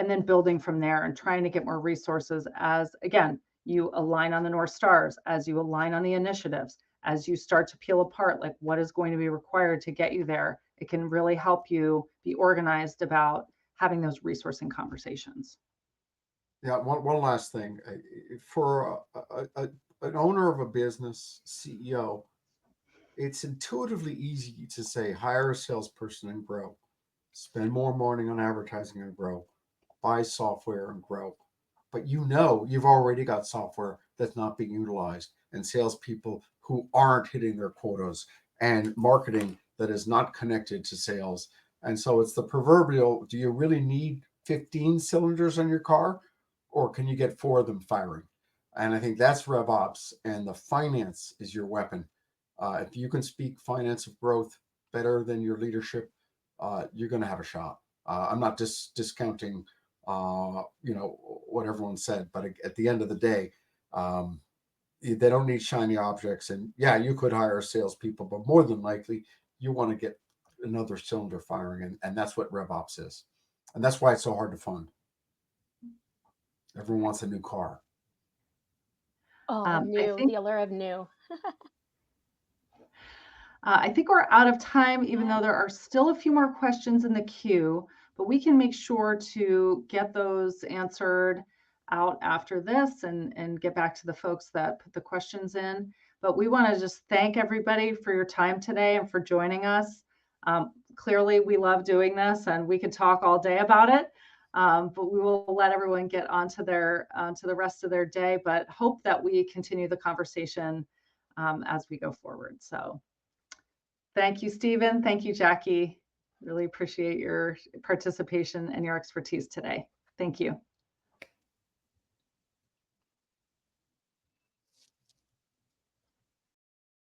then building from there and trying to get more resources as, again, you align on the North Stars, as you align on the initiatives, as you start to peel apart, like what is going to be required to get you there. It can really help you be organized about having those resourcing conversations. Yeah, one last thing. For an owner of a business, CEO, it's intuitively easy to say, hire a salesperson and grow, spend more money on advertising and grow, buy software and grow. But you've already got software that's not being utilized, and salespeople who aren't hitting their quotas, and marketing that is not connected to sales. And so it's the proverbial, do you really need 15 cylinders on your car, or can you get 4 of them firing? And I think that's RevOps, and the finance is your weapon. If you can speak finance of growth better than your leadership, you're going to have a shot. I'm not discounting what everyone said, but at the end of the day, they don't need shiny objects. And yeah, you could hire salespeople, but more than likely you want to get another cylinder firing. And that's what RevOps is. And that's why it's so hard to fund. Everyone wants a new car. Oh, new, the allure of new. I think we're out of time, even though there are still a few more questions in the queue, but we can make sure to get those answered out after this and get back to the folks that put the questions in. But we want to just thank everybody for your time today and for joining us. Clearly, we love doing this, and we could talk all day about it. But we will let everyone get onto the rest of their day, but hope that we continue the conversation as we go forward. So thank you, Stephen. Thank you, Jackie. Really appreciate your participation and your expertise today. Thank you.